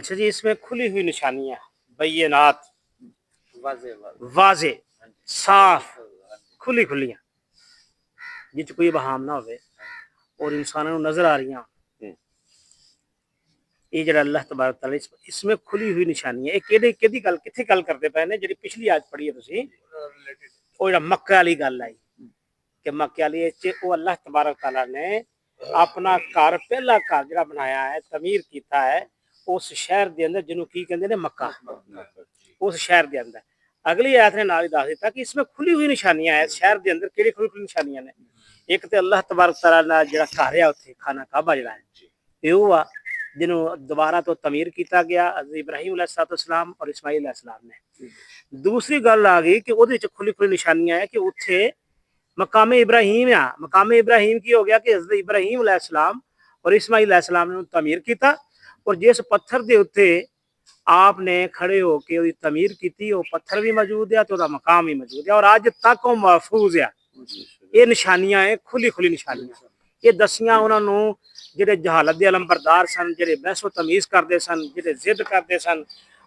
अच्छा जी, इसमें खुली हुई निशानियां, बैयनात, वाजे वाजे, साफ, खुली खुलियां, जिस कोई बहाम ना होवे और इंसानों को नजर आ रही हैं। ये जरा अल्लाह तबारक तआला इसमें खुली हुई निशानी है। केदी केदी गल किथे गल करते पे ने, जेडी पिछली आज पढ़ी है तुसी, ओ जरा मक्के वाली गल आई कि मक्के वाली च ओ अल्लाह तबारक तआला ने अपना घर, पहला घर जरा बनाया है, तमीर किया है उस शहर के अंदर जिन्हों की कहते हैं मक्का, उस शहर के अंदर। अगली आयत ने नाल ही दस दिता कि इसमें खुली हुई निशानियां है शहर के अंदर। केड़ी खुली खुली निशानियां ने? एक तो अल्लाह तबारक तआला जरा घर है उत्थे खाना काबा जरा है, ये हुआ जिन्हों दोबारा तो तमीर किया गया इब्राहिम अलैहिस्सलाम और इस्माइल अलैहिस्सलाम ने। दूसरी गल आ गई कि उहदे च खुली खुली निशानियां है कि उत्थे मकाम इब्राहिम आ। मकाम इब्राहिम की हो गया कि हज़रत इब्राहिम अलैहिस्सलाम और इस्माइल अलैहिस्सलाम ने तमीर किया और जिस पत्थर के उत्ते आपने खड़े होके उसकी तमीर की, वो पत्थर भी मौजूद है तो मकाम भी मौजूद है और अज तक वो महफूज है। ये निशानियां है, खुली खुली निशानियां। ये दसियां उन्होंने ਜਿਹੜੇ जहालत के अलंबरदार सन, ਜਿਹੜੇ बहसो तमीज़ करते सन, ਜਿਹੜੇ जिद करते सन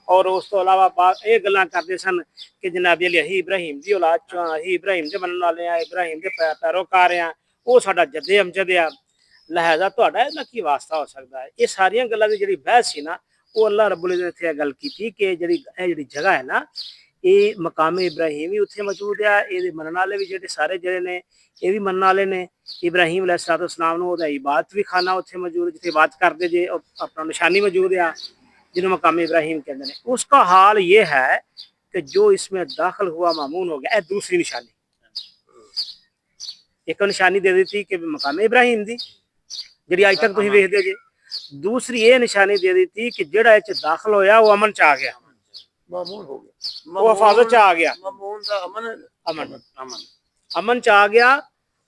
और उस तो अलावा ये गल्लां करते सन कि जनाब अली अही इब्राहिम की औलाद चो हाँ, अही इब्राहिम के मनने वाले हैं, इब्राहिम के पैरोकार हैं, वो साडा जद्दे अमजद आ, लिहाजा तुहाडा इहदे नाल की वास्ता हो सकता है। ये सारियां गल्लां दी जिहड़ी बहस सी ना, वो अल्लाह रब्बुल इज्जत ने इत्थे गल कीती कि जिहड़ी जगह है ना, ये मकाम इब्राहिम भी उत्थे मौजूद है, ये मनने वाले भी जिहड़े सारे जिहड़े ने ये भी मनने वाले ने। इब्राहिम अलैहिस्सलाम ने ओहदा इबादत भी खाना उत्थे मौजूद, जिथे इबादत करते जे अपना निशानी मौजूद है जिन्हों मकाम इब्राहिम कहते हैं। उसका हाल ये है कि जो इसमें दाखिल हुआ मामून हो गया। दूसरी निशानी, एक निशानी दे दी थी कि मकाम इब्राहिम की जी अज तक तुम वेखते जे। दूसरी ये निशानी दे दी थी कि जेड़ा इस दाखिल होया वो अमन च आ गया, मामून हो गया, वो हिफाजत च आ गया, मामून दा अमन अमन अमन अमन च आ गया,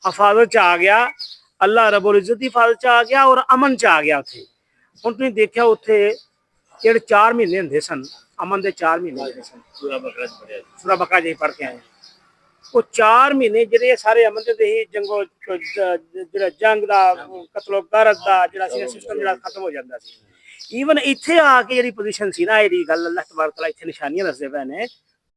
हिफाजत च आ गया, अल्लाह रब्बुल इज्जत की हिफाजत च आ गया और अमन च आ गया। उत्थे हुण तुसीं देखिया उत्थे जेड़े 4 महीने हुंदे सन, अमन दे 4 महीने हुंदे सन। सूरा बकरा जी पढ़ के आए, वो 4 महीने जेड़े सारे अमन दे ही जंगो जेड़ा जंग दा कतलो गारत दा जेड़ा सिस्टम जेड़ा खत्म हो जांदा सी। ईवन इत्थे आके जेड़ी पोजीशन सी ना, जेड़ी गल अल्लाह तबारक तआला इत्थे निशानियां दसदे पे ने,